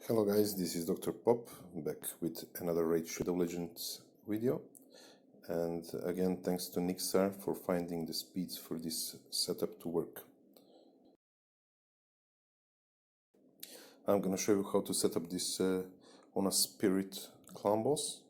Hello guys, this is Dr. Pop back with another Raid Shadow Legends video, and again thanks to Nixar for finding the speeds for this setup to work. I'm gonna show you how to set up this on a Spirit clan boss,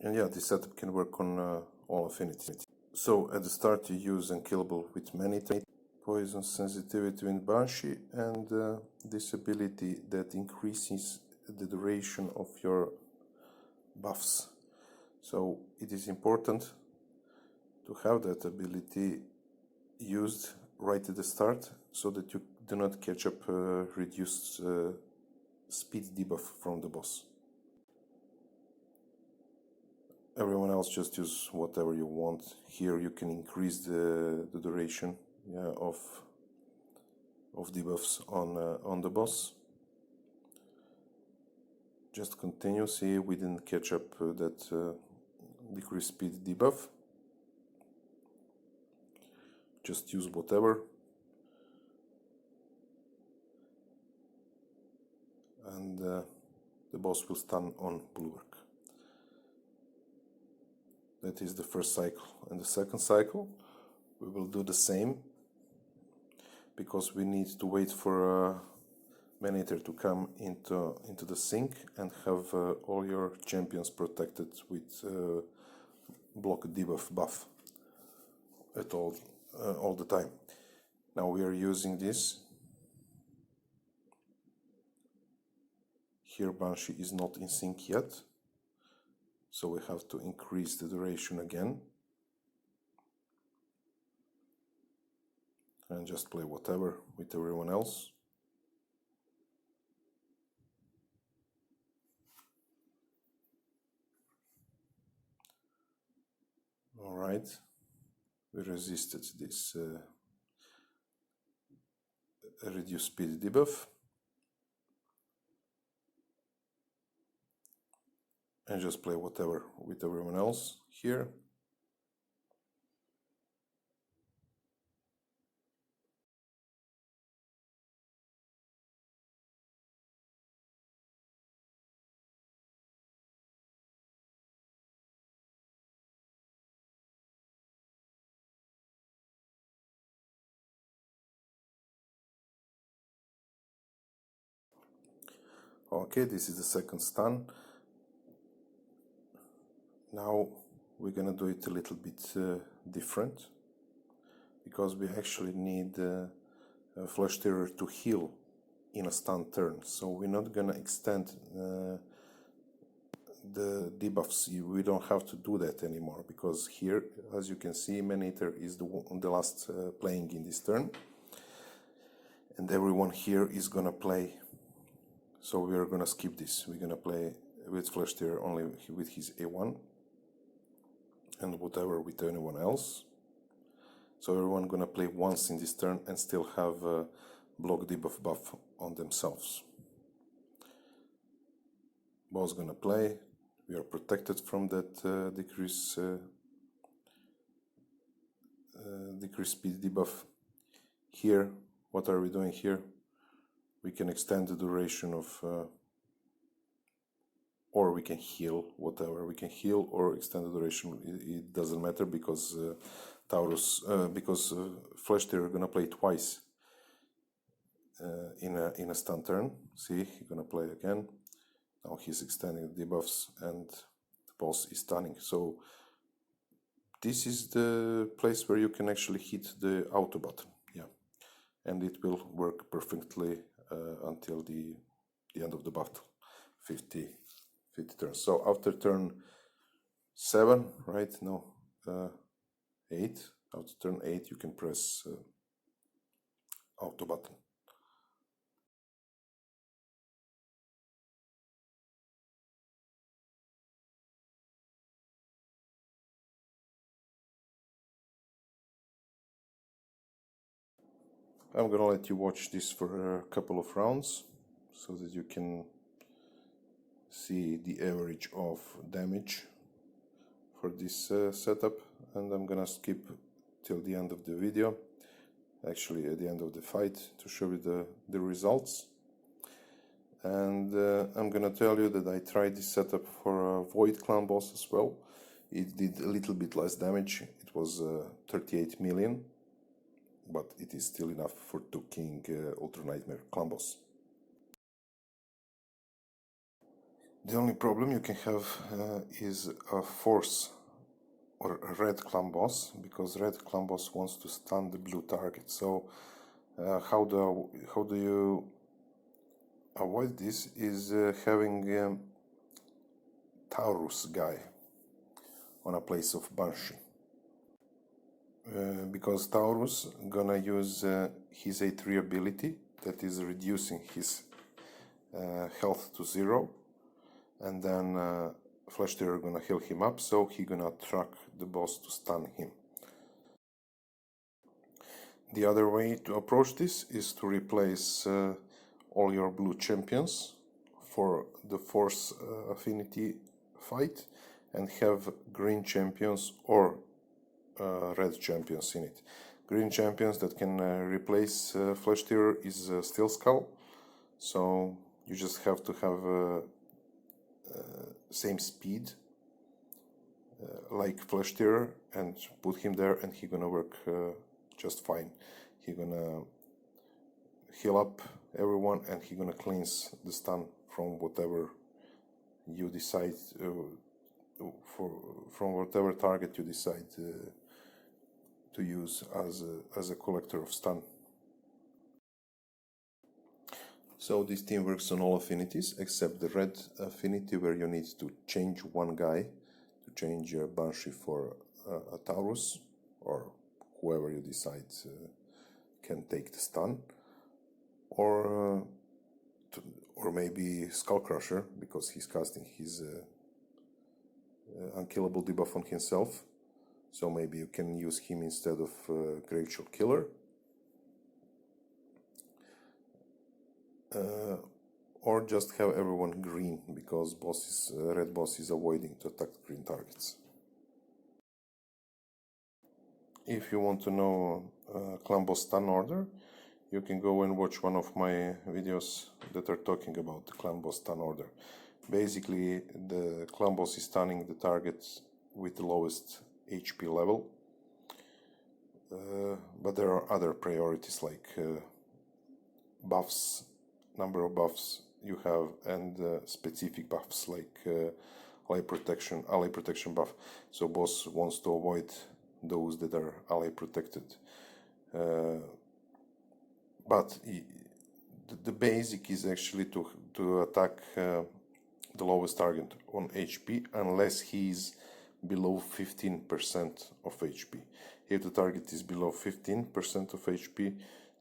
and yeah, this setup can work on all affinities. So at the start you use Unkillable with many poison sensitivity in Banshee, and this ability that increases the duration of your buffs. So it is important to have that ability used right at the start so that you do not catch up reduced speed debuff from the boss. Everyone else just use whatever you want. Here you can increase the duration of debuffs on the boss. Just continue. See, we didn't catch up that decrease speed debuff. Just use whatever, and the boss will stun on bulwark. That is the first cycle. And the second cycle we will do the same, because we need to wait for Maneater to come into the sync and have all your champions protected with block debuff buff at all the time. Now we are using this. Here Banshee is not in sync yet, so we have to increase the duration again. And just play whatever with everyone else. Alright, we resisted this reduced speed debuff. And just play whatever with everyone else here. Okay, this is the second stun. Now we're gonna do it a little bit different, because we actually need Flesh Terror to heal in a stun turn. So we're not gonna extend the debuffs. We don't have to do that anymore, because here, as you can see, Maneater is the last playing in this turn, and everyone here is gonna play. So we are gonna skip this. We're gonna play with Flesh Terror only with his A1, and whatever with anyone else. So everyone gonna play once in this turn and still have block debuff buff on themselves. Boss gonna play. We are protected from that decrease speed debuff. Here, what are we doing here? We can extend the duration of, or we can heal, whatever. We can heal or extend the duration. It doesn't matter, because Flesh Terror gonna play twice in a stun turn. See, he's gonna play again. Now he's extending the debuffs, and the boss is stunning. So this is the place where you can actually hit the auto button, yeah, and it will work perfectly until the end of the battle, 50 turns. So after turn 7, right? No, 8. After turn 8, you can press auto button. I'm gonna let you watch this for a couple of rounds, so that you can see the average of damage for this setup, and I'm gonna skip till the end of the video, actually at the end of the fight, to show you the results. And I'm gonna tell you that I tried this setup for a Void clan boss as well. It did a little bit less damage. It was 38 million, but it is still enough for 2 King Ultra Nightmare clan boss. The only problem you can have is a Force or a Red clan boss, because Red clan boss wants to stun the blue target. So how do you avoid this is having Taurus guy on a place of Banshee. Because Taurus gonna use his A3 ability that is reducing his health to 0, and then Flash Terror gonna heal him up, so he gonna attract the boss to stun him. The other way to approach this is to replace all your blue champions for the Force affinity fight and have green champions or red champions in it. Green champions that can replace Flash Terror is Steel Skull, so you just have to have same speed like Flash Terror and put him there, and he gonna work just fine. He gonna heal up everyone, and he gonna cleanse the stun from whatever you decide from whatever target you decide to use as a collector of stun. So this team works on all affinities except the red affinity, where you need to change one guy, to change Banshee for a Taurus, or whoever you decide can take the stun, or maybe Skullcrusher, because he's casting his unkillable debuff on himself, so maybe you can use him instead of Graveshield Killer. Or just have everyone green, because red boss is avoiding to attack green targets. If you want to know clan boss stun order, you can go and watch one of my videos that are talking about the clan boss stun order. Basically, the clan boss is stunning the target with the lowest HP level, but there are other priorities like buffs, number of buffs you have, and specific buffs like ally protection buff. So boss wants to avoid those that are ally protected. But the basic is actually to attack the lowest target on HP, unless he is below 15% of HP. If the target is below 15% of HP,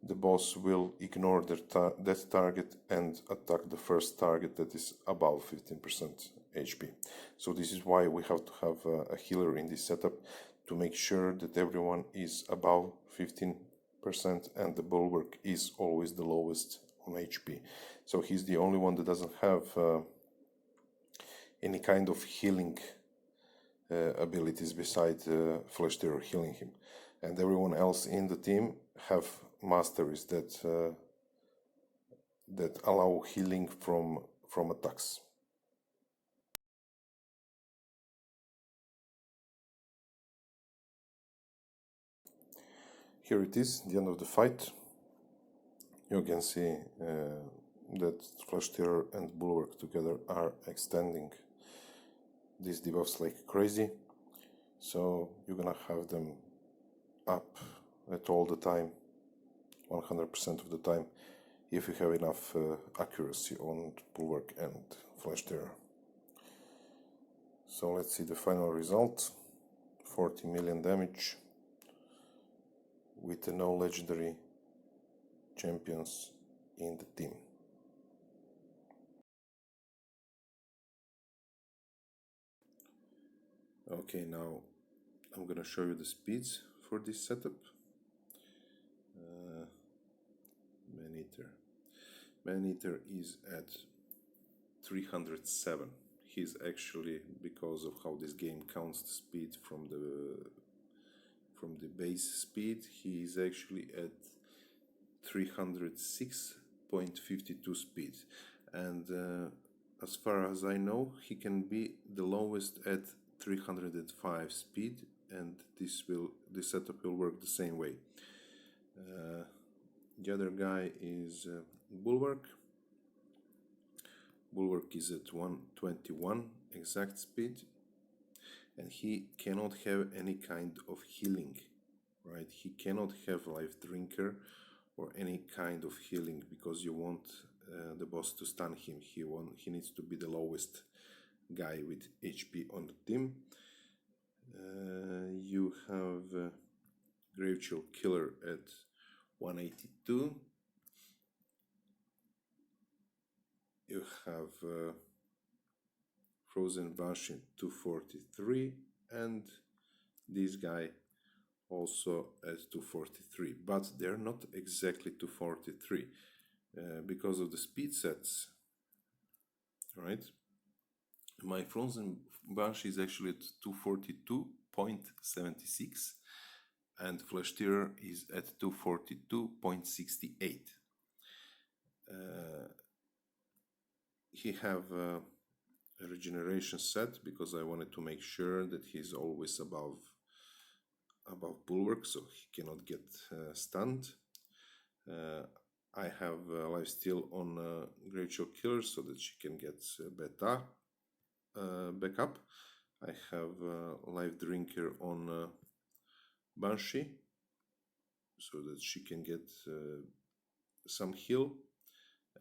the boss will ignore that target and attack the first target that is above 15% HP. So this is why we have to have a healer in this setup, to make sure that everyone is above 15% and the bulwark is always the lowest on HP. So he's the only one that doesn't have any kind of healing abilities beside Flash Terror healing him, and everyone else in the team have masteries that allow healing from attacks. Here it is, the end of the fight. You can see that Flash Terror and Bulwark together are extending these debuffs like crazy. So you're gonna have them up at all the time, 100% of the time, if you have enough accuracy on Bulwark and Flash Terror. So let's see the final result. 40 million damage with no legendary champions in the team. Okay, now I'm gonna show you the speeds for this setup. Man-Eater is at 307. He's actually, because of how this game counts the speed from the base speed, he is actually at 306.52 speed, and as far as I know, he can be the lowest at 305 speed, and this setup will work the same way. The other guy is Bulwark. Bulwark is at 121 exact speed, and he cannot have any kind of healing, right? He cannot have Life Drinker or any kind of healing, because you want the boss to stun him. He needs to be the lowest guy with HP on the team. You have Gravechill Killer at 182. You have Frozen Banshee 243, and this guy also at 243, but they're not exactly 243 because of the speed sets, right? My Frozen Banshee is actually at 242.76, and Flash Terror is at 242.68. He have a regeneration set because I wanted to make sure that he's always above Bulwark, so he cannot get stunned. I have lifesteal on Gravechill Killer so that she can get beta backup. I have Life Drinker on Banshee so that she can get some heal,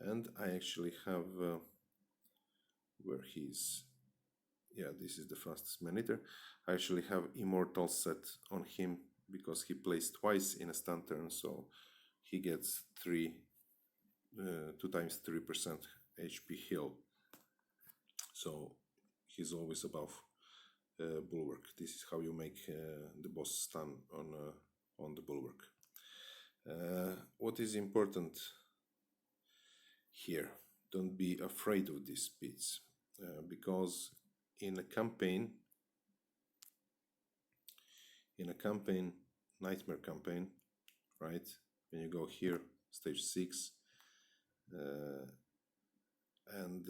and I actually have where he's, yeah, this is the fastest man-eater. I actually have Immortal set on him because he plays twice in a stun turn, so he gets 2 times 3% HP heal. So he's always above Bulwark. This is how you make the boss stun on the Bulwark. What is important here? Don't be afraid of these speeds, because in a campaign, nightmare campaign, right? When you go here, stage 6, and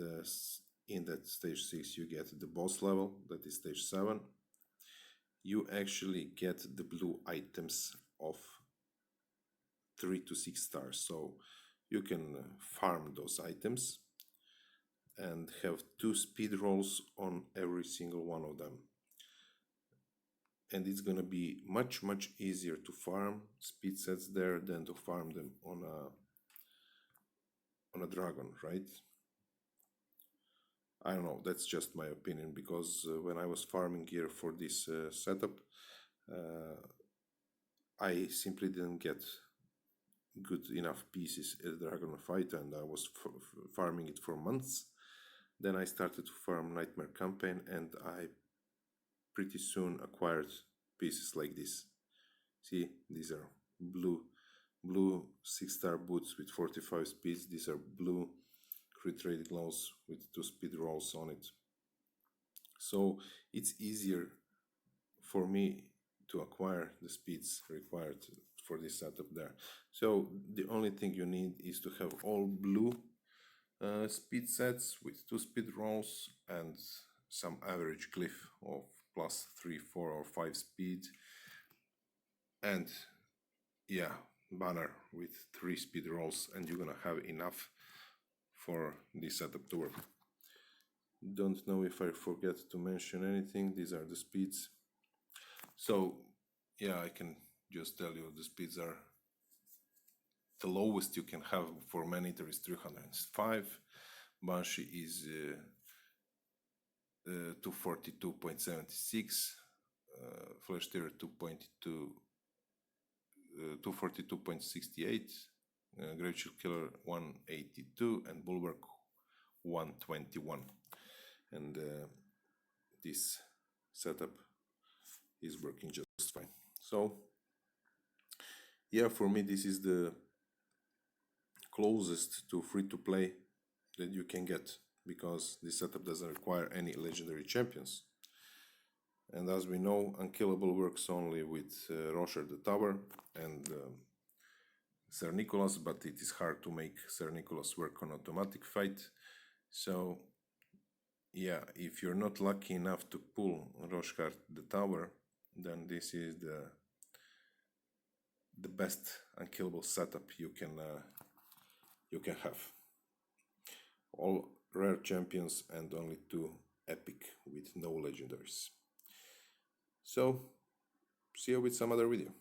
in that stage 6 you get the boss level, that is stage 7. You actually get the blue items of 3 to 6 stars, so you can farm those items and have 2 speed rolls on every single one of them. And it's gonna be much easier to farm speed sets there than to farm them on a dragon, right? I don't know, that's just my opinion, because when I was farming gear for this setup, I simply didn't get good enough pieces at Dragon Fight, and I was farming it for months. Then I started to farm Nightmare Campaign, and I pretty soon acquired pieces like this. See, these are blue 6-star boots with 45 speeds. These are blue crit rate gloves with 2 speed rolls on it. So it's easier for me to acquire the speeds required for this setup there. So the only thing you need is to have all blue speed sets with 2 speed rolls and some average glyph of +3, 4, or 5 speed, and yeah, banner with 3 speed rolls, and you're gonna have enough for this setup to work. Don't know if I forget to mention anything. These are the speeds. So yeah, I can just tell you the speeds are the lowest you can have for man-eater is 305. Banshee is 242.76. Flash Terror 242.68. Gravechill Killer 182, and Bulwark 121. And this setup is working just fine. So yeah, for me this is the closest to free-to-play that you can get, because this setup doesn't require any legendary champions. And as we know, Unkillable works only with Rosher the Tower and Sir Nicholas, but it is hard to make Sir Nicholas work on automatic fight. So yeah, if you're not lucky enough to pull Rochefort the tower, then this is the best unkillable setup you can have. All rare champions and only 2 epic with no legendaries. So see you with some other video.